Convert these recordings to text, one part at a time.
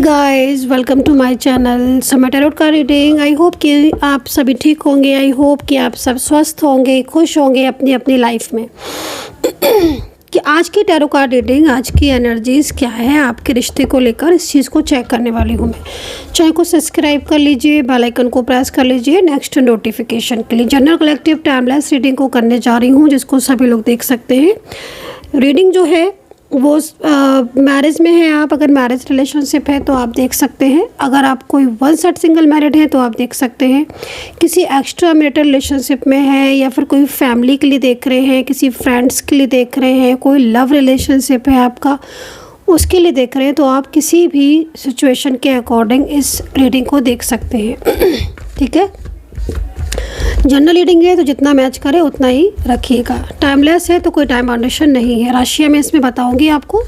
Guys welcome to my channel समय tarot का reading. I hope कि आप सभी ठीक होंगे। आई होप कि आप सब स्वस्थ होंगे, खुश होंगे अपनी अपनी लाइफ में। कि आज की टैरो कार्ड रीडिंग, आज की एनर्जीज क्या है आपके रिश्ते को लेकर, इस चीज़ को चेक करने वाली हूँ मैं। चैनल को सब्सक्राइब कर लीजिए, बेल आइकन को प्रेस कर लीजिए नेक्स्ट नोटिफिकेशन के लिए। जनरल कलेक्टिव टाइमलेस रीडिंग को करने जा रही हूँ, जिसको सभी लोग देख सकते हैं। रीडिंग जो है वो मैरिज में है। आप अगर मैरिज रिलेशनशिप है तो आप देख सकते हैं। अगर आप कोई वन साइड सिंगल मैरिड है तो आप देख सकते हैं। किसी एक्स्ट्रा मैरिटल रिलेशनशिप में है या फिर कोई फैमिली के लिए देख रहे हैं, किसी फ्रेंड्स के लिए देख रहे हैं, कोई लव रिलेशनशिप है आपका, उसके लिए देख रहे हैं, तो आप किसी भी सिचुएशन के अकॉर्डिंग इस रीडिंग को देख सकते हैं। ठीक है, जनरल रीडिंग है तो जितना मैच करे उतना ही रखिएगा। टाइमलेस है तो कोई टाइम बाउंडेशन नहीं है। राशि मैं इसमें बताऊंगी आपको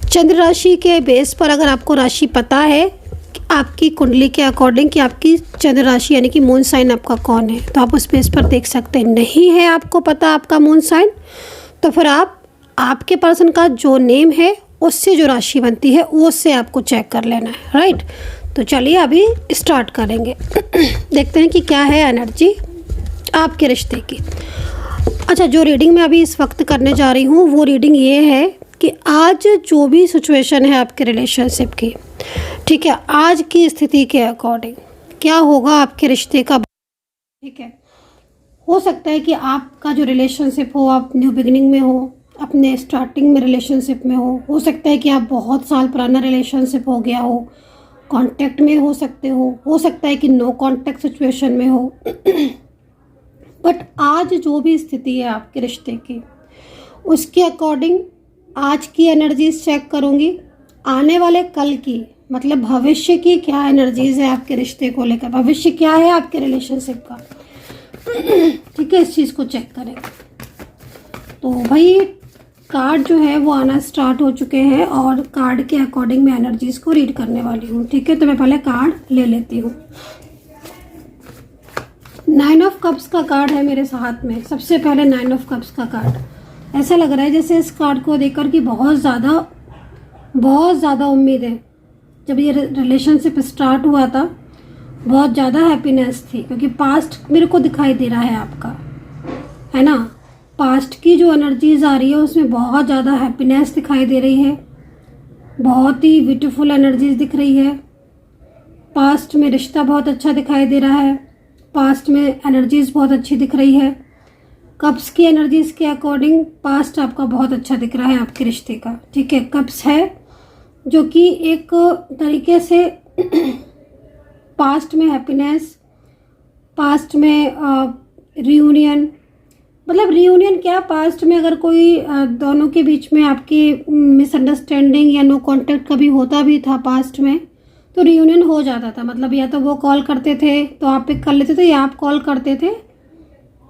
चंद्र राशि के बेस पर। अगर आपको राशि पता है आपकी कुंडली के अकॉर्डिंग कि आपकी चंद्र राशि यानी कि मून साइन आपका कौन है, तो आप उस बेस पर देख सकते हैं। नहीं है आपको पता आपका मून साइन, तो फिर आप आपके पर्सन का जो नेम है उससे जो राशि बनती है उससे आपको चेक कर लेना है। राइट, तो चलिए अभी स्टार्ट करेंगे। देखते हैं कि क्या है एनर्जी आपके रिश्ते की। अच्छा, जो रीडिंग मैं अभी इस वक्त करने जा रही हूँ वो रीडिंग ये है कि आज जो भी सिचुएशन है आपके रिलेशनशिप की, ठीक है, आज की स्थिति के अकॉर्डिंग क्या होगा आपके रिश्ते का। ठीक है, हो सकता है कि आपका जो रिलेशनशिप हो, आप न्यू बिगिनिंग में हो, अपने स्टार्टिंग में रिलेशनशिप में हो सकता है कि आप बहुत साल पुराना रिलेशनशिप हो गया हो, कांटेक्ट में हो सकते हो सकता है कि नो कांटेक्ट सिचुएशन में हो। बट आज जो भी स्थिति है आपके रिश्ते की, उसके अकॉर्डिंग आज की एनर्जीज चेक करूँगी। आने वाले कल की मतलब भविष्य की क्या एनर्जीज है आपके रिश्ते को लेकर, भविष्य क्या है आपके रिलेशनशिप का। ठीक है, इस चीज़ को चेक करें। तो भाई कार्ड जो है वो आना स्टार्ट हो चुके हैं और कार्ड के अकॉर्डिंग मैं एनर्जीज को रीड करने वाली हूँ। ठीक है, तो मैं पहले कार्ड ले लेती हूँ। 9 ऑफ कप्स का कार्ड है मेरे हाथ में। सबसे पहले 9 ऑफ कप्स का कार्ड। ऐसा लग रहा है जैसे इस कार्ड को देखकर कि बहुत ज़्यादा उम्मीद है। जब ये रिलेशनशिप स्टार्ट हुआ था बहुत ज़्यादा हैप्पीनेस थी, क्योंकि पास्ट मेरे को दिखाई दे रहा है आपका, है ना। पास्ट की जो एनर्जीज आ रही है उसमें बहुत ज़्यादा हैप्पीनेस दिखाई दे रही है, बहुत ही ब्यूटीफुल एनर्जीज दिख रही है। पास्ट में रिश्ता बहुत अच्छा दिखाई दे रहा है, पास्ट में एनर्जीज बहुत अच्छी दिख रही है। कप्स की एनर्जीज के अकॉर्डिंग पास्ट आपका बहुत अच्छा दिख रहा है आपके रिश्ते का। ठीक है, कप्स है जो कि एक तरीके से पास्ट में हैप्पीनेस, पास्ट में रियूनियन, मतलब रियूनियन क्या, पास्ट में अगर कोई दोनों के बीच में आपकी मिसअंडरस्टैंडिंग या नो कांटेक्ट कभी होता भी था पास्ट में, तो रियूनियन हो जाता था। मतलब या तो वो कॉल करते थे तो आप पिक कर लेते थे, या आप कॉल करते थे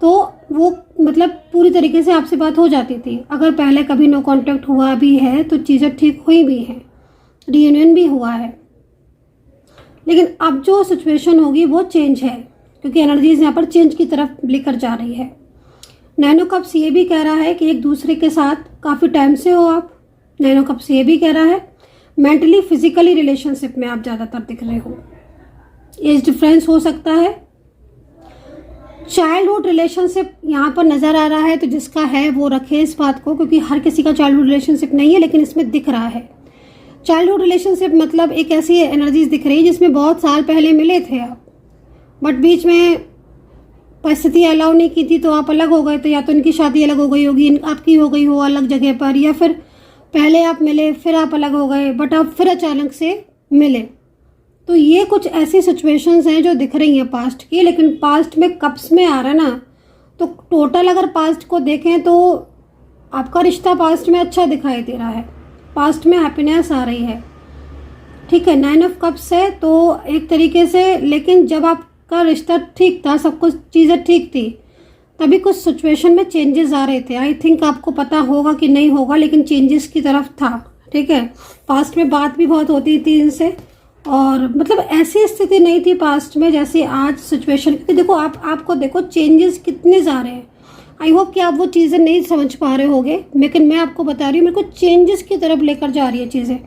तो वो मतलब पूरी तरीके से आपसे बात हो जाती थी। अगर पहले कभी नो कांटेक्ट हुआ भी है तो चीज़ें ठीक हुई भी हैं, रियूनियन भी हुआ है। लेकिन अब जो सिचुएशन होगी वो चेंज है, क्योंकि एनर्जीज यहाँ पर चेंज की तरफ लेकर जा रही है। 9 ऑफ कप्स ये भी कह रहा है कि एक दूसरे के साथ काफ़ी टाइम से हो आप। 9 ऑफ कप्स ये भी कह रहा है मेंटली फिजिकली रिलेशनशिप में आप ज़्यादातर दिख रहे हो। एज डिफरेंस हो सकता है। चाइल्डहुड रिलेशनशिप यहाँ पर नज़र आ रहा है, तो जिसका है वो रखे इस बात को, क्योंकि हर किसी का चाइल्डहुड रिलेशनशिप नहीं है, लेकिन इसमें दिख रहा है। चाइल्डहुड रिलेशनशिप मतलब एक ऐसी एनर्जीज दिख रही है जिसमें बहुत साल पहले मिले थे आप, बट बीच में परिस्थिति अलाउ नहीं की थी तो आप अलग हो गए थे, या तो इनकी शादी अलग हो गई होगी, आपकी हो गई हो अलग जगह पर, या फिर पहले आप मिले फिर आप अलग हो गए बट आप फिर अचानक से मिले। तो ये कुछ ऐसी सिचुएशंस हैं जो दिख रही हैं पास्ट की। लेकिन पास्ट में कप्स में आ रहा है ना, तो टोटल अगर पास्ट को देखें तो आपका रिश्ता पास्ट में अच्छा दिखाई दे रहा है, पास्ट में हैप्पीनेस आ रही है। ठीक है, 9 ऑफ कप्स है तो एक तरीके से, लेकिन जब आपका रिश्ता ठीक था, सब कुछ चीज़ें ठीक थी, तभी कुछ सिचुएशन में चेंजेस आ रहे थे। आई थिंक आपको पता होगा कि नहीं होगा, लेकिन चेंजेस की तरफ था। ठीक है, पास्ट में बात भी बहुत होती थी इनसे, और मतलब ऐसी स्थिति नहीं थी पास्ट में जैसे आज सिचुएशन। क्योंकि देखो आपको देखो चेंजेस कितने जा रहे हैं। आई होप कि आप वो चीज़ें नहीं समझ पा रहे होगे, लेकिन मैं आपको बता रही हूँ, मेरे को चेंजेस की तरफ लेकर जा रही है चीज़ें।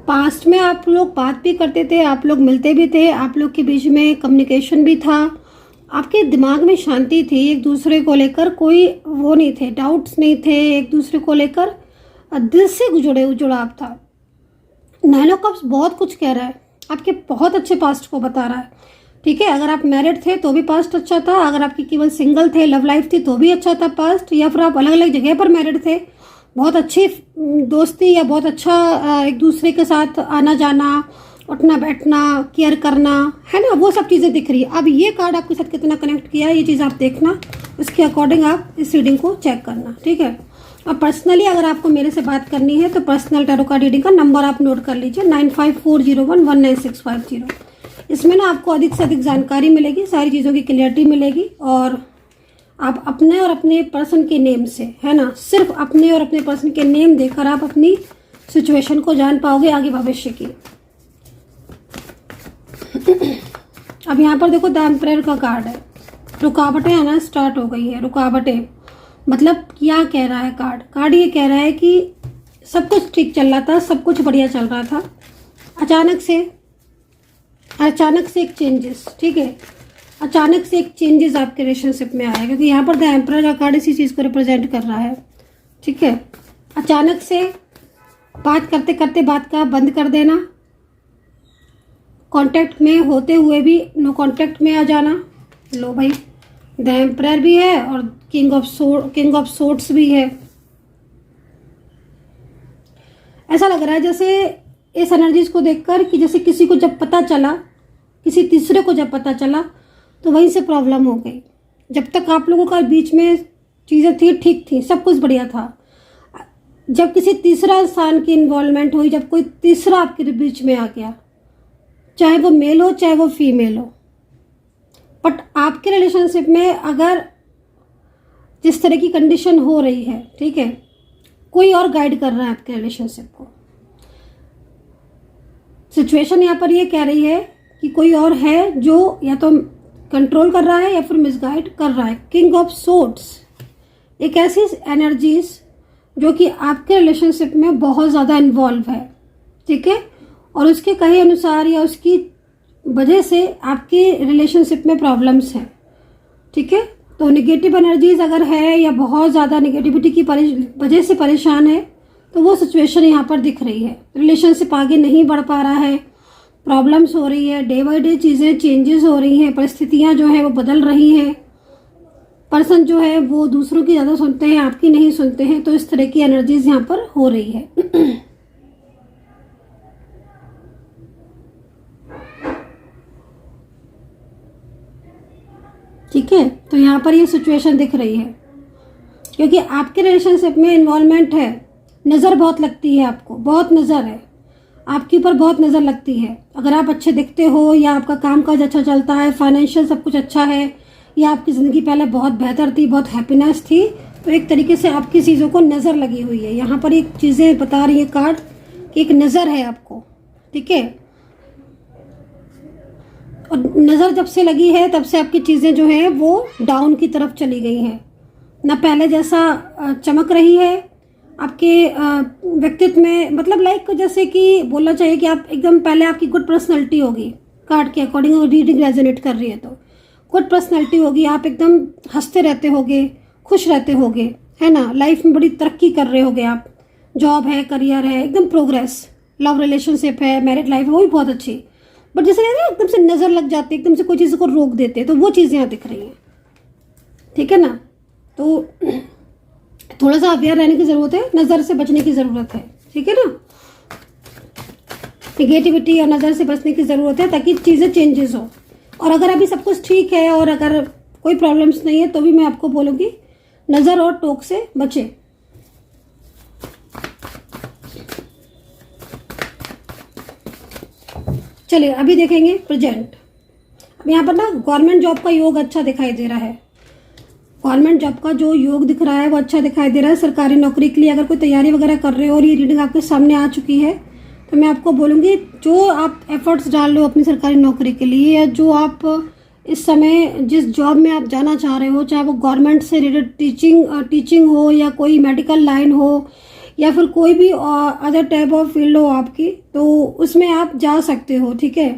पास्ट में आप लोग बात भी करते थे, आप लोग मिलते भी थे, आप लोग के बीच में कम्युनिकेशन भी था, आपके दिमाग में शांति थी, एक दूसरे को लेकर कोई वो नहीं थे, डाउट्स नहीं थे, एक दूसरे को लेकर दिल से जुड़ाव था। 9 ऑफ कप्स बहुत कुछ कह रहा है, आपके बहुत अच्छे पास्ट को बता रहा है। ठीक है, अगर आप मैरिड थे तो भी पास्ट अच्छा था, अगर आपकी केवल सिंगल थे, लव लाइफ थी तो भी अच्छा था पास्ट, या फिर आप अलग अलग जगह पर मैरिड थे, बहुत अच्छी दोस्ती या बहुत अच्छा एक दूसरे के साथ आना जाना, उठना बैठना, केयर करना, है ना, वो सब चीज़ें दिख रही है। अब ये कार्ड आपके साथ कितना कनेक्ट किया है, ये चीज़ आप देखना, उसके अकॉर्डिंग आप इस रीडिंग को चेक करना। ठीक है, अब पर्सनली अगर आपको मेरे से बात करनी है तो पर्सनल टैरो कार्ड रीडिंग का नंबर आप नोट कर लीजिए, 9540119650। इसमें ना आपको अधिक से अधिक जानकारी मिलेगी, सारी चीज़ों की क्लियरिटी मिलेगी, और आप अपने और अपने पर्सन के नेम से, है ना, सिर्फ अपने और अपने पर्सन के नेम देकर आप अपनी सिचुएशन को जान पाओगे आगे भविष्य की। अब यहाँ पर देखो द एम्परर का कार्ड है, रुकावटें आना स्टार्ट हो गई है। रुकावटें मतलब क्या कह रहा है कार्ड ये कह रहा है कि सब कुछ ठीक चल रहा था, सब कुछ बढ़िया चल रहा था, अचानक से एक चेंजेस। ठीक है, अचानक से एक चेंजेस आपके रिलेशनशिप में आया, क्योंकि यहाँ पर द एम्परर का कार्ड इसी चीज़ को रिप्रेजेंट कर रहा है। ठीक है, अचानक से बात करते करते बात का बंद कर देना, कांटेक्ट में होते हुए भी नो कांटेक्ट में आ जाना। लो भाई, द एम्परर भी है और किंग ऑफ सोर्ड्स भी है। ऐसा लग रहा है जैसे इस एनर्जीज को देखकर कि जैसे किसी को जब पता चला, किसी तीसरे को जब पता चला तो वहीं से प्रॉब्लम हो गई। जब तक आप लोगों का बीच में चीज़ें थी, ठीक थी, सब कुछ बढ़िया था, जब किसी तीसरा इंसान की इन्वॉल्वमेंट हुई, जब कोई तीसरा आपके बीच में आ गया, चाहे वो मेल हो चाहे वो फीमेल हो, बट आपके रिलेशनशिप में अगर जिस तरह की कंडीशन हो रही है, ठीक है, कोई और गाइड कर रहा है आपके रिलेशनशिप को। सिचुएशन यहाँ पर ये कह रही है कि कोई और है जो या तो कंट्रोल कर रहा है या फिर मिसगाइड कर रहा है। किंग ऑफ सोर्ड्स एक ऐसी एनर्जीज जो कि आपके रिलेशनशिप में बहुत ज़्यादा इन्वॉल्व है। ठीक है, और उसके कहे अनुसार या उसकी वजह से आपके रिलेशनशिप में प्रॉब्लम्स हैं। ठीक है, तो नेगेटिव एनर्जीज अगर है या बहुत ज़्यादा नेगेटिविटी की वजह से परेशान है तो वो सिचुएशन यहाँ पर दिख रही है। रिलेशनशिप आगे नहीं बढ़ पा रहा है, प्रॉब्लम्स हो रही है, डे बाय डे चीज़ें चेंजेस हो रही हैं, परिस्थितियाँ जो है वो बदल रही हैं, पर्सन जो है वो दूसरों की ज़्यादा सुनते हैं, आपकी नहीं सुनते हैं, तो इस तरह की एनर्जीज यहाँ पर हो रही है। ठीक है, तो यहाँ पर ये सिचुएशन दिख रही है क्योंकि आपके रिलेशनशिप में इन्वॉल्वमेंट है, नज़र बहुत लगती है, आपको बहुत नज़र है, आपके ऊपर बहुत नज़र लगती है। अगर आप अच्छे दिखते हो या आपका कामकाज अच्छा चलता है, फाइनेंशियल सब कुछ अच्छा है, या आपकी ज़िंदगी पहले बहुत बेहतर थी, बहुत हैप्पीनेस थी, तो एक तरीके से आपकी चीज़ों को नज़र लगी हुई है। यहाँ पर एक चीज़ें बता रही है कार्ड कि एक नज़र है आपको। ठीक है, और नज़र जब से लगी है तब से आपकी चीज़ें जो है वो डाउन की तरफ चली गई हैं, ना पहले जैसा चमक रही है आपके व्यक्तित्व में। मतलब लाइक जैसे कि बोलना चाहिए कि आप एकदम पहले आपकी गुड पर्सनैलिटी होगी, कार्ड के अकॉर्डिंग रीडिंग रेजोनेट कर रही है तो गुड पर्सनैलिटी होगी, आप एकदम हंसते रहते होगे, खुश रहते होगे, है ना, लाइफ में बड़ी तरक्की कर रहे होगे आप, जॉब है, करियर है, एकदम प्रोग्रेस, लव रिलेशनशिप है, मैरिड लाइफ है, वो भी बहुत अच्छी। बट जैसे एकदम से नज़र लग जाती है, एकदम से कोई चीज़ को रोक देते, तो वो चीज़ें यहाँ दिख रही हैं। ठीक है ना, तो थोड़ा सा अवेयर रहने की ज़रूरत है, नज़र से बचने की ज़रूरत है। ठीक है ना, निगेटिविटी और नज़र से बचने की ज़रूरत है ताकि चीज़ें चेंजेस हो। और अगर अभी सब कुछ ठीक है और अगर कोई प्रॉब्लम्स नहीं है तो भी मैं आपको बोलूँगी नज़र और टोक से बचें। चलिए अभी देखेंगे प्रेजेंट। अब यहाँ पर ना गवर्नमेंट जॉब का योग अच्छा दिखाई दे रहा है, गवर्नमेंट जॉब का जो योग दिख रहा है वो अच्छा दिखाई दे रहा है। सरकारी नौकरी के लिए अगर कोई तैयारी वगैरह कर रहे हो और ये रीडिंग आपके सामने आ चुकी है तो मैं आपको बोलूँगी जो आप एफर्ट्स डाल रहे हो अपनी सरकारी नौकरी के लिए, या जो आप इस समय जिस जॉब में आप जाना चाह रहे हो, चाहे वो गवर्नमेंट से रिलेटेड टीचिंग हो या कोई मेडिकल लाइन हो या फिर कोई भी अदर टाइप ऑफ फील्ड हो आपकी, तो उसमें आप जा सकते हो। ठीक है,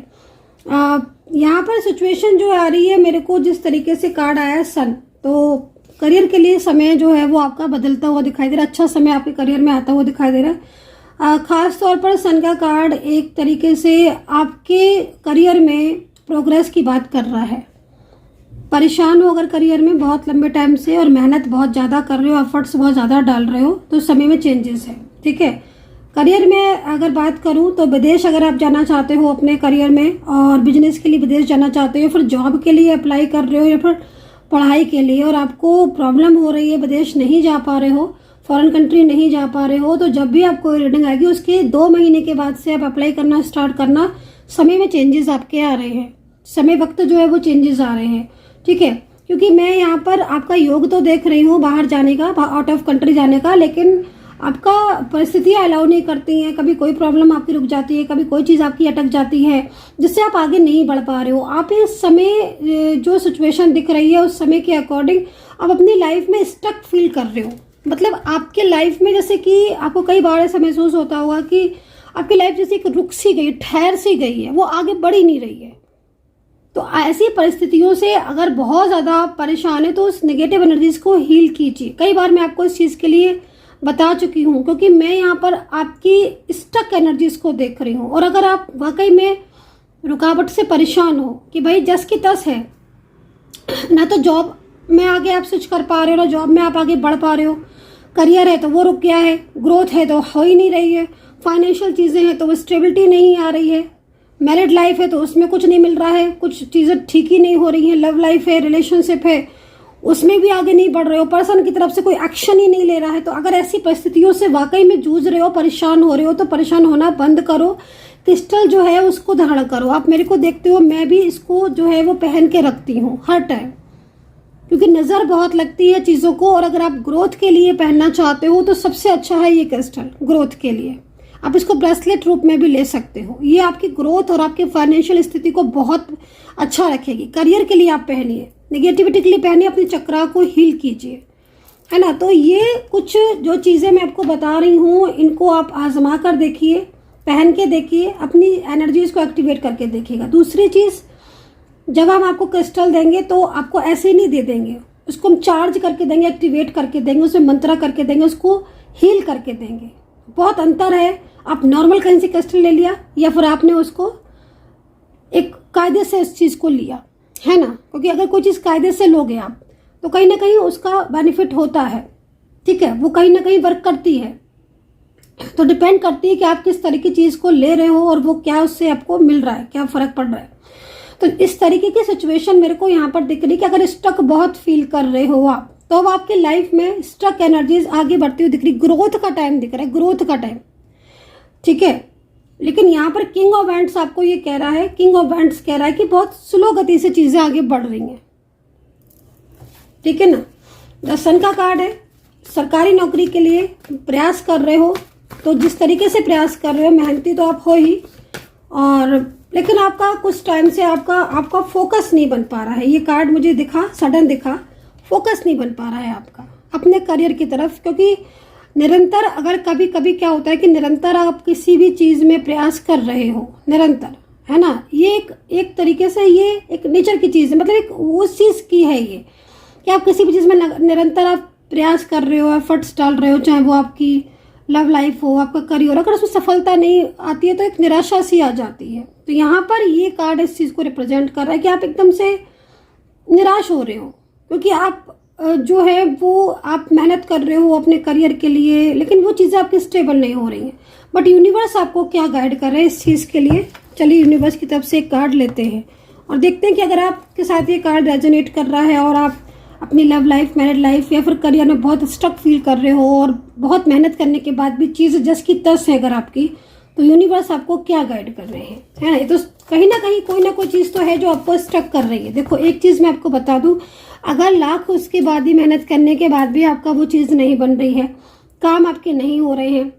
यहाँ पर सिचुएशन जो आ रही है मेरे को, जिस तरीके से कार्ड आया है सन, तो करियर के लिए समय जो है वो आपका बदलता हुआ दिखाई दे रहा है। अच्छा समय आपके करियर में आता हुआ दिखाई दे रहा है। खास तौर पर सन का कार्ड एक तरीके से आपके करियर में प्रोग्रेस की बात कर रहा है। परेशान हो अगर करियर में बहुत लंबे टाइम से और मेहनत बहुत ज़्यादा कर रहे हो, एफर्ट्स बहुत ज़्यादा डाल रहे हो, तो समय में चेंजेस है। ठीक है, करियर में अगर बात करूं तो विदेश अगर आप जाना चाहते हो अपने करियर में, और बिजनेस के लिए विदेश जाना चाहते हो, फिर जॉब के लिए अप्लाई कर रहे हो, या फिर पढ़ाई के लिए, और आपको प्रॉब्लम हो रही है, विदेश नहीं जा पा रहे हो, फॉरेन कंट्री नहीं जा पा रहे हो, तो जब भी आपको रीडिंग आएगी उसके 2 महीने के बाद से आप अप्लाई करना स्टार्ट करना। समय में चेंजेस आपके आ रहे हैं, समय वक्त जो है वो चेंजेस आ रहे हैं। ठीक है, क्योंकि मैं यहाँ पर आपका योग तो देख रही हूँ बाहर जाने का, आउट ऑफ कंट्री जाने का, लेकिन आपका परिस्थितियाँ अलाउ नहीं करती हैं। कभी कोई प्रॉब्लम आपकी रुक जाती है, कभी कोई चीज़ आपकी अटक जाती है, जिससे आप आगे नहीं बढ़ पा रहे हो। आप इस समय जो सिचुएशन दिख रही है उस समय के अकॉर्डिंग आप अपनी लाइफ में स्टक फील कर रहे हो। मतलब आपके लाइफ में जैसे कि आपको कई बार ऐसा महसूस होता होगा कि आपकी लाइफ जैसे एक रुक सी गई, ठहर सी गई है, वो आगे बढ़ ही नहीं रही है। तो ऐसी परिस्थितियों से अगर बहुत ज़्यादा परेशान है तो उस नेगेटिव एनर्जीज को हील कीजिए। कई बार मैं आपको इस चीज़ के लिए बता चुकी हूँ, क्योंकि मैं यहाँ पर आपकी स्टक एनर्जीज को देख रही हूँ। और अगर आप वाकई में रुकावट से परेशान हो कि भाई जस की तस है, ना तो जॉब में आगे आप स्विच कर पा रहे हो, ना जॉब में आप आगे बढ़ पा रहे हो, करियर है तो वो रुक गया है, ग्रोथ है तो हो ही नहीं रही है, फाइनेंशियल चीज़ें हैं तो वो स्टेबिलिटी नहीं आ रही है, मैरिड लाइफ है तो उसमें कुछ नहीं मिल रहा है, कुछ चीज़ें ठीक ही नहीं हो रही हैं, लव लाइफ है, रिलेशनशिप है, उसमें भी आगे नहीं बढ़ रहे हो, पर्सन की तरफ से कोई एक्शन ही नहीं ले रहा है। तो अगर ऐसी परिस्थितियों से वाकई में जूझ रहे हो, परेशान हो रहे हो, तो परेशान होना बंद करो। क्रिस्टल जो है उसको धारण करो। आप मेरे को देखते हो, मैं भी इसको जो है वो पहन के रखती हूँ हर टाइम, क्योंकि नज़र बहुत लगती है चीज़ों को। और अगर आप ग्रोथ के लिए पहनना चाहते हो तो सबसे अच्छा है ये क्रिस्टल ग्रोथ के लिए। आप इसको ब्रेसलेट रूप में भी ले सकते हो। ये आपकी ग्रोथ और आपकी फाइनेंशियल स्थिति को बहुत अच्छा रखेगी। करियर के लिए आप पहनिए, नेगेटिविटी के लिए पहनिए, अपनी चक्रा को हील कीजिए, है ना। तो ये कुछ जो चीज़ें मैं आपको बता रही हूँ, इनको आप आजमा कर देखिए, पहन के देखिए, अपनी एनर्जीज को एक्टिवेट करके देखिएगा। दूसरी चीज़, जब हम आपको क्रिस्टल देंगे तो आपको ऐसे ही नहीं दे देंगे, उसको हम चार्ज करके देंगे, एक्टिवेट करके देंगे, उसमें मंत्रा करके देंगे, उसको हील करके देंगे। बहुत अंतर है। आप नॉर्मल कहीं से क्रिस्टल ले लिया या फिर आपने उसको एक कायदे से इस चीज़ को लिया, है ना। क्योंकि अगर कोई चीज़ कायदे से लोगे आप तो कहीं ना कहीं उसका बेनिफिट होता है, ठीक है, वो कहीं ना कहीं वर्क करती है। तो डिपेंड करती है कि आप किस तरह की चीज़ को ले रहे हो और वो क्या उससे आपको मिल रहा है, क्या फ़र्क पड़ रहा है। तो इस तरीके की सिचुएशन मेरे को यहाँ पर दिख रही है कि अगर स्टक बहुत फील कर रहे हो आप, तो अब आपकी लाइफ में स्टक एनर्जीज आगे बढ़ती हुई दिख रही, ग्रोथ का टाइम दिख रहा है, ग्रोथ का टाइम, ठीक है। लेकिन यहाँ पर किंग ऑफ वैंड्स आपको ये कह रहा है, किंग ऑफ वैंड्स कह रहा है कि बहुत स्लो गति से चीज़ें आगे बढ़ रही हैं, ठीक है ना। द सन का कार्ड है, सरकारी नौकरी के लिए प्रयास कर रहे हो, तो जिस तरीके से प्रयास कर रहे हो, मेहनती तो आप हो ही, और लेकिन आपका कुछ टाइम से आपका फोकस नहीं बन पा रहा है। ये कार्ड मुझे दिखा, सडन दिखा, फोकस नहीं बन पा रहा है आपका अपने करियर की तरफ। क्योंकि निरंतर, अगर कभी कभी क्या होता है कि निरंतर आप किसी भी चीज़ में प्रयास कर रहे हो, निरंतर, है ना, ये एक तरीके से ये एक नेचर की चीज़ है, मतलब एक उस चीज़ की है ये कि आप किसी भी चीज़ में निरंतर आप प्रयास कर रहे हो, एफर्ट्स डाल रहे हो, चाहे वो आपकी लव लाइफ हो, आपका करियर, अगर उसमें सफलता नहीं आती है तो एक निराशा सी आ जाती है। तो यहाँ पर ये कार्ड इस चीज़ को रिप्रेजेंट कर रहा है कि आप एकदम से निराश हो रहे हो, क्योंकि आप जो है वो आप मेहनत कर रहे हो अपने करियर के लिए, लेकिन वो चीज़ें आपकी स्टेबल नहीं हो रही हैं। बट यूनिवर्स आपको क्या गाइड कर रहा है इस चीज़ के लिए, चलिए यूनिवर्स की तरफ से एक कार्ड लेते हैं और देखते हैं कि अगर आपके साथ ये कार्ड रेजोनेट कर रहा है और आप अपनी लव लाइफ, मैरिड लाइफ या फिर करियर में बहुत स्टक फील कर रहे हो और बहुत मेहनत करने के बाद भी चीज़ जस की तस है अगर आपकी, तो यूनिवर्स आपको क्या गाइड कर रहे हैं, है ना। ये तो कहीं ना कोई चीज़ तो है जो आपको स्टक कर रही है। देखो, एक चीज़ मैं आपको बता दूं, अगर लाख उसके बाद ही मेहनत करने के बाद भी आपका वो चीज़ नहीं बन रही है, काम आपके नहीं हो रहे हैं,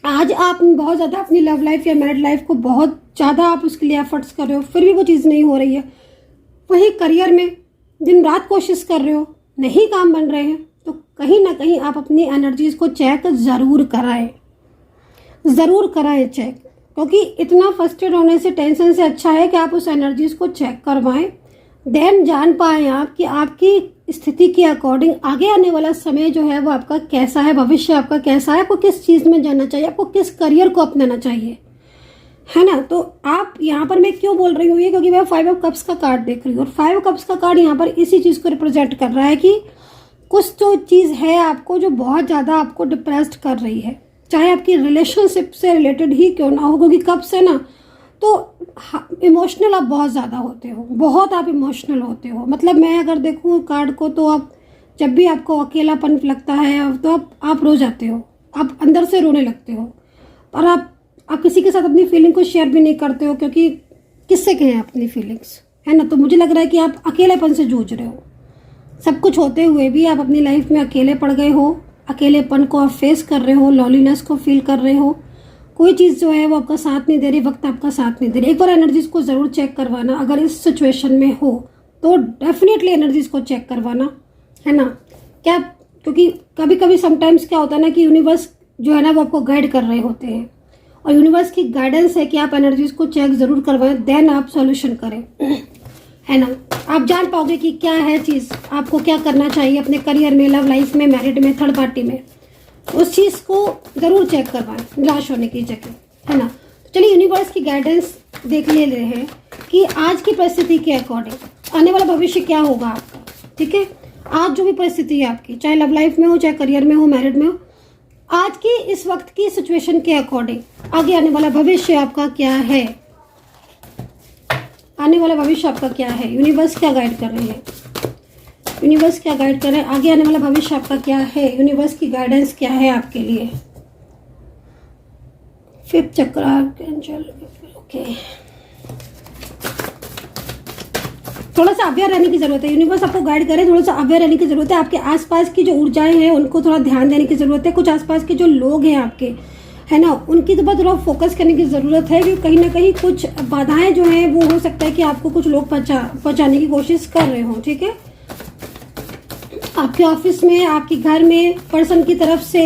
आज आप बहुत ज़्यादा अपनी लव लाइफ या मैरिड लाइफ को बहुत ज़्यादा आप उसके लिए एफर्ट्स कर रहे हो, फिर भी वो चीज़ नहीं हो रही है, वही करियर में दिन रात कोशिश कर रहे हो, नहीं काम बन रहे हैं, तो कहीं ना कहीं आप अपनी एनर्जीज को चेक ज़रूर कराएं चेक, क्योंकि इतना फ्रस्ट्रेट होने से, टेंशन से अच्छा है कि आप उस एनर्जीज को चेक करवाएं। देन जान पाएं आप कि आपकी स्थिति के अकॉर्डिंग आगे आने वाला समय जो है वो आपका कैसा है, भविष्य आपका कैसा है, आपको किस चीज़ में जाना चाहिए, आपको किस करियर को अपनाना चाहिए, है ना। तो आप यहाँ पर, मैं क्यों बोल रही हूँ ये, क्योंकि मैं 5 ऑफ कप्स का कार्ड देख रही हूँ, और 5 ऑफ कप्स का कार्ड यहाँ पर इसी चीज़ को रिप्रेजेंट कर रहा है कि कुछ तो चीज़ है आपको जो बहुत ज़्यादा आपको डिप्रेस्ड कर रही है, चाहे आपकी रिलेशनशिप से रिलेटेड ही क्यों ना हो, क्योंकि कप्स है ना, तो इमोशनल आप बहुत ज़्यादा होते हो, बहुत आप इमोशनल होते हो। मतलब मैं अगर देखूँ कार्ड को, तो आप जब भी आपको अकेलापन लगता है तो आप रो जाते हो, आप अंदर से रोने लगते हो, और आप किसी के साथ अपनी फीलिंग को शेयर भी नहीं करते हो, क्योंकि किससे कहें अपनी फीलिंग्स, है ना। तो मुझे लग रहा है कि आप अकेलेपन से जूझ रहे हो, सब कुछ होते हुए भी आप अपनी लाइफ में अकेले पड़ गए हो, अकेलेपन को आप फेस कर रहे हो, लॉलीनेस को फील कर रहे हो, कोई चीज़ जो है वो आपका साथ नहीं दे रही, वक्त आपका साथ नहीं दे रही। एक बार एनर्जीज को ज़रूर चेक करवाना, अगर इस सिचुएशन में हो तो डेफिनेटली एनर्जीज को चेक करवाना, है ना। क्या, क्योंकि कभी कभी समटाइम्स क्या होता है ना कि यूनिवर्स जो है ना वो आपको गाइड कर रहे होते हैं, और यूनिवर्स की गाइडेंस है कि आप एनर्जीज को चेक ज़रूर करवाएं, देन आप सॉल्यूशन करें, है ना। आप जान पाओगे कि क्या है चीज़, आपको क्या करना चाहिए अपने करियर में, लव लाइफ में, मैरिड में, थर्ड पार्टी में। उस चीज़ को ज़रूर चेक करवाएं निराश होने की जगह, है ना। तो चलिए यूनिवर्स की गाइडेंस देख ले रहे हैं कि आज की परिस्थिति के अकॉर्डिंग आने वाला भविष्य क्या होगा आपका, ठीक है। आज जो भी परिस्थिति है आपकी, चाहे लव लाइफ में हो, चाहे करियर में हो, मैरिड में हो, आज की इस वक्त की सिचुएशन के अकॉर्डिंग आगे आने वाला भविष्य आपका क्या है, आने वाला भविष्य आपका क्या है, यूनिवर्स क्या गाइड कर रहे हैं, यूनिवर्स क्या गाइड कर रहे हैं, आगे आने वाला भविष्य आपका क्या है, यूनिवर्स की गाइडेंस क्या है आपके लिए। 5th चक्र, ओके, थोड़ा सा अवेयर रहने की जरूरत है, यूनिवर्स आपको गाइड करे, थोड़ा सा अवेयर रहने की जरूरत है। आपके आसपास की जो ऊर्जाएं हैं उनको थोड़ा ध्यान देने की जरूरत है, कुछ आसपास के जो लोग हैं आपके, है ना, उनकी तो थोड़ा फोकस करने की ज़रूरत है, क्योंकि कहीं ना कहीं कुछ बाधाएं जो हैं वो हो सकता है कि आपको कुछ लोग पहुंचाने की कोशिश कर रहे हो, ठीक है। आपके ऑफिस में, आपके घर में पर्सन की तरफ से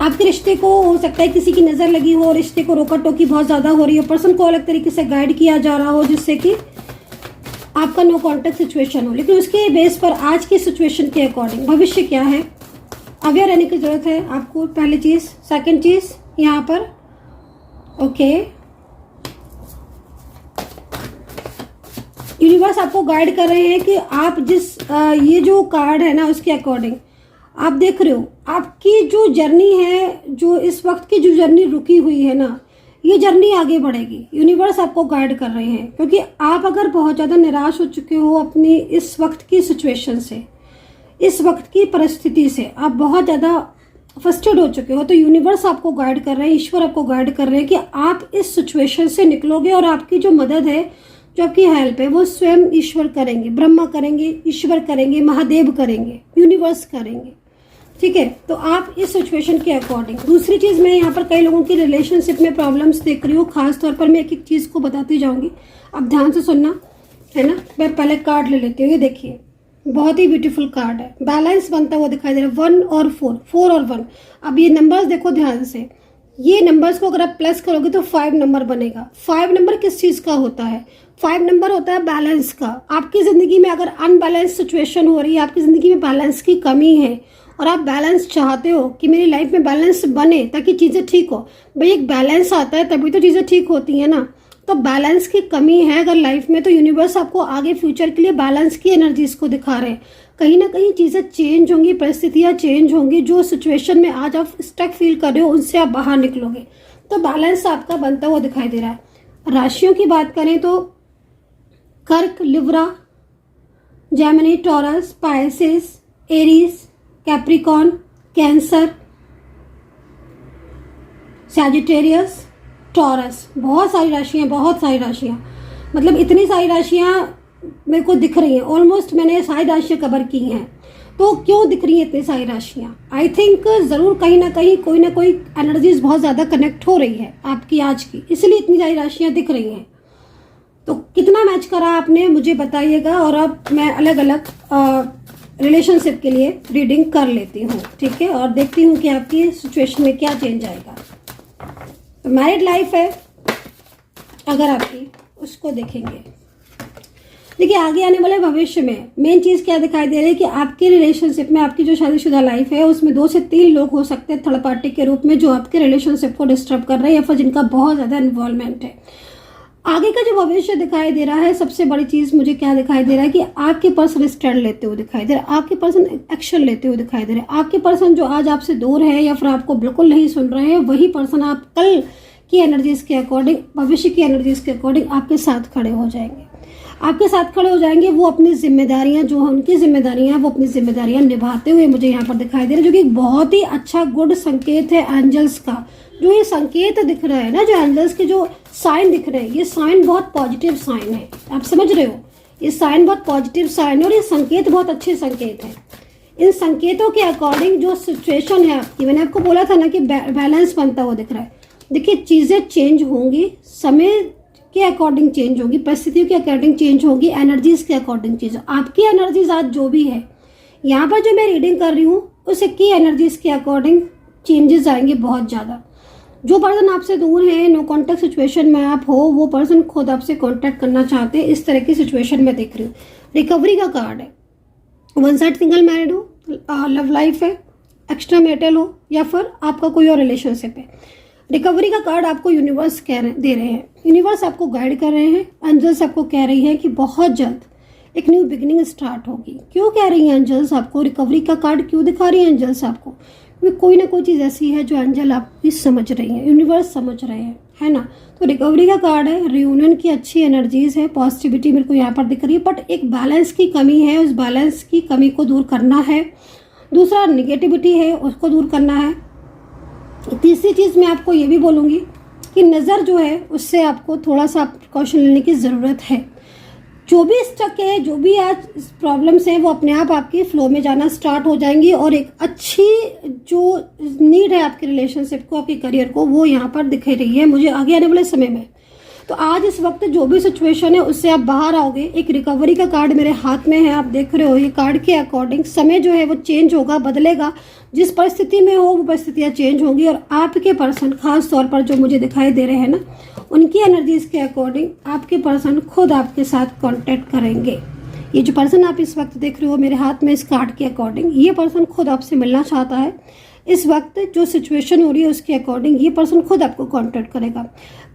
आपके रिश्ते को हो सकता है किसी की नज़र लगी हो, रिश्ते को रोका टोकी बहुत ज़्यादा हो रही हो, पर्सन को अलग तरीके से गाइड किया जा रहा हो, जिससे कि आपका नो कॉन्टेक्ट सिचुएशन हो। लेकिन उसके बेस पर आज की सिचुएशन के अकॉर्डिंग भविष्य क्या है, अवेयर रहने की जरूरत है आपको, पहली चीज़। सेकंड चीज़ यहाँ पर, ओके, यूनिवर्स आपको गाइड कर रहे हैं कि आप जिस ये जो कार्ड है ना उसके अकॉर्डिंग आप देख रहे हो, आपकी जो जर्नी है, जो इस वक्त की जो जर्नी रुकी हुई है ना, ये जर्नी आगे बढ़ेगी। यूनिवर्स आपको गाइड कर रहे हैं, क्योंकि आप अगर बहुत ज़्यादा निराश हो चुके हो अपनी इस वक्त की सिचुएशन से, इस वक्त की परिस्थिति से आप बहुत ज़्यादा फ्रस्ट्रेट हो चुके हो, तो यूनिवर्स आपको गाइड कर रहे हैं, ईश्वर आपको गाइड कर रहे हैं कि आप इस सिचुएशन से निकलोगे, और आपकी जो मदद है, जो आपकी हेल्प है, वो स्वयं ईश्वर करेंगे, ब्रह्मा करेंगे, ईश्वर करेंगे, महादेव करेंगे, यूनिवर्स करेंगे, ठीक है। तो आप इस सिचुएशन के अकॉर्डिंग। दूसरी चीज़, मैं यहाँ पर कई लोगों की रिलेशनशिप में प्रॉब्लम्स देख रही हूँ, खास तौर पर मैं एक एक चीज़ को बताती जाऊँगी, अब ध्यान से सुनना, है ना। मैं पहले कार्ड ले लेती हूँ, ये देखिए, बहुत ही ब्यूटीफुल कार्ड है, बैलेंस बनता हुआ दिखाई दे रहा है, 1 और 4, 4 और 1। अब ये नंबर्स देखो ध्यान से, ये नंबर्स को अगर आप प्लस करोगे तो 5 नंबर बनेगा। 5 नंबर किस चीज़ का होता है, 5 नंबर होता है बैलेंस का। आपकी ज़िंदगी में अगर अनबैलेंस सिचुएशन हो रही है, आपकी ज़िंदगी में बैलेंस की कमी है, और आप बैलेंस चाहते हो कि मेरी लाइफ में बैलेंस बने ताकि चीज़ें ठीक हो, भाई एक बैलेंस आता है तभी तो चीज़ें ठीक होती हैं ना। तो बैलेंस की कमी है अगर लाइफ में, तो यूनिवर्स आपको आगे फ्यूचर के लिए बैलेंस की एनर्जीज को दिखा रहे हैं। कहीं ना कहीं चीज़ें चेंज होंगी, परिस्थितियाँ चेंज होंगी, जो सिचुएशन में आज आप स्टक फील कर रहे हो उनसे आप बाहर निकलोगे, तो बैलेंस आपका बनता हुआ दिखाई दे रहा है। राशियों की बात करें तो कर्क, Libra, Gemini, taurus, Pisces, Aries, Capricorn, cancer, Sagittarius, taurus, बहुत सारी राशियाँ, बहुत सारी राशियाँ, मतलब इतनी सारी राशियाँ मेरे को दिख रही हैं, ऑलमोस्ट मैंने सारी राशियाँ कवर की हैं। तो क्यों दिख रही हैं इतनी सारी राशियाँ, आई थिंक ज़रूर कहीं ना कहीं कोई ना कोई एनर्जीज बहुत ज़्यादा कनेक्ट हो रही है आपकी आज की, इसलिए इतनी सारी राशियाँ दिख रही हैं। तो कितना मैच करा आपने मुझे बताइएगा, और अब मैं अलग अलग रिलेशनशिप के लिए रीडिंग कर लेती हूँ, ठीक है, और देखती हूँ कि आपकी सिचुएशन में क्या चेंज आएगा। तो मैरिड लाइफ है अगर आपकी, उसको देखेंगे। देखिए आगे आने वाले भविष्य में मेन चीज़ क्या दिखाई दे रही है कि आपके रिलेशनशिप में, आपकी जो शादीशुदा लाइफ है उसमें 2 से 3 लोग हो सकते हैं थर्ड पार्टी के रूप में, जो आपके रिलेशनशिप को डिस्टर्ब कर रहे हैं या फिर जिनका बहुत ज़्यादा इन्वॉल्वमेंट है। आगे का जो भविष्य दिखाई दे रहा है, सबसे बड़ी चीज़ मुझे क्या दिखाई दे रहा है कि आपके पर्सन स्टैंड लेते हुए दिखाई दे रहा है, आपके पर्सन एक्शन लेते हुए दिखाई दे रहे हैं। आपके पर्सन जो आज आपसे दूर है या फिर आपको बिल्कुल नहीं सुन रहे हैं, वही पर्सन आप कल की एनर्जीज के अकॉर्डिंग, भविष्य की एनर्जीज के अकॉर्डिंग आपके साथ खड़े हो जाएंगे। आपके साथ खड़े हो जाएंगे। वो अपनी जिम्मेदारियां, जो उनकी जिम्मेदारियां हैं, वो अपनी जिम्मेदारियां निभाते हुए मुझे यहाँ पर दिखाई दे रहे हैं, जो कि एक बहुत ही अच्छा गुड संकेत है एंजल्स का। जो ये संकेत दिख रहा है ना, जो एंजल्स के जो साइन दिख रहे हैं, ये साइन बहुत पॉजिटिव साइन है। आप समझ रहे हो, ये साइन बहुत पॉजिटिव साइन है और ये संकेत बहुत अच्छे संकेत है। इन संकेतों के अकॉर्डिंग जो सिचुएशन है आपकी, मैंने आपको बोला था ना कि बैलेंस बनता हुआ दिख रहा है। देखिए चीज़ें चेंज होंगी, समय के अकॉर्डिंग चेंज होगी, परिस्थितियों के अकॉर्डिंग चेंज होगी, एनर्जीज के अकॉर्डिंग चेंज। आपकी एनर्जीज आज जो भी है, यहाँ पर जो मैं रीडिंग कर रही हूँ, उसकी एनर्जीज के अकॉर्डिंग चेंजेस आएंगे बहुत ज़्यादा। जो पर्सन आपसे दूर है, नो कॉन्टैक्ट सिचुएशन में आप हो, वो पर्सन खुद आपसे कॉन्टैक्ट करना चाहते हैं, इस तरह की सिचुएशन में देख रही हूँ। रिकवरी का कार्ड है, वन साइड सिंगल मैरिड हो, लव लाइफ है, एक्स्ट्रा मैरिटल हो, या फिर आपका कोई और रिलेशनशिप है। रिकवरी का कार्ड आपको यूनिवर्स दे रहे हैं, यूनिवर्स आपको गाइड कर रहे हैं, एंजल्स आपको कह रही है कि बहुत जल्द एक न्यू बिगिनिंग स्टार्ट होगी। क्यों कह रही हैं एंजल्स आपको, रिकवरी का कार्ड क्यों दिखा रही है एंजल्स आपको? कोई ना कोई चीज़ ऐसी है जो एंजल आपकी समझ रही है, यूनिवर्स समझ रहे हैं, है ना। तो रिकवरी का कार्ड है, रियूनियन की अच्छी एनर्जीज है, पॉजिटिविटी मेरे को यहाँ पर दिख रही है, बट एक बैलेंस की कमी है, उस बैलेंस की कमी को दूर करना है। दूसरा निगेटिविटी है, उसको दूर करना है। तीसरी चीज़ मैं आपको ये भी बोलूँगी कि नज़र जो है उससे आपको थोड़ा सा प्रिकॉशन लेने की ज़रूरत है। जो भी स्टक है, जो भी आज प्रॉब्लम्स हैं, वो अपने आप आपके फ्लो में जाना स्टार्ट हो जाएंगी और एक अच्छी जो नीड है आपके रिलेशनशिप को, आपके करियर को, वो यहाँ पर दिख रही है मुझे आगे आने वाले समय में। तो आज इस वक्त जो भी सिचुएशन है उससे आप बाहर आओगे। एक रिकवरी का कार्ड मेरे हाथ में है, आप देख रहे हो। ये कार्ड के अकॉर्डिंग समय जो है वो चेंज होगा, बदलेगा। जिस परिस्थिति में हो वो परिस्थितियाँ चेंज होंगी और आपके पर्सन, खास तौर पर जो मुझे दिखाई दे रहे हैं ना, उनकी एनर्जीज के अकॉर्डिंग आपके पर्सन खुद आपके साथ कॉन्टेक्ट करेंगे। ये जो पर्सन आप इस वक्त देख रहे हो मेरे हाथ में इस कार्ड के अकॉर्डिंग, ये पर्सन खुद आपसे मिलना चाहता है। इस वक्त जो सिचुएशन हो रही है उसके अकॉर्डिंग ये पर्सन खुद आपको कांटेक्ट करेगा।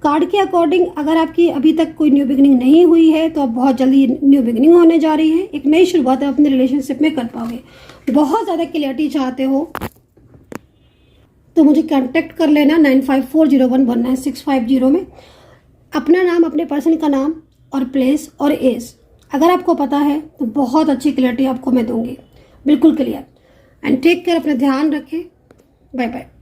कार्ड के अकॉर्डिंग अगर आपकी अभी तक कोई न्यू बिगिनिंग नहीं हुई है तो अब बहुत जल्दी न्यू बिगिनिंग होने जा रही है। एक नई शुरुआत आप अपने रिलेशनशिप में कर पाओगे। बहुत ज़्यादा क्लियरिटी चाहते हो तो मुझे कांटेक्ट कर लेना 9540119650 में। अपना नाम, अपने पर्सन का नाम और प्लेस और एज अगर आपको पता है तो बहुत अच्छी क्लियरिटी आपको मैं दूंगी, बिल्कुल क्लियर। एंड टेक केयर, अपना ध्यान रखें। Bye bye.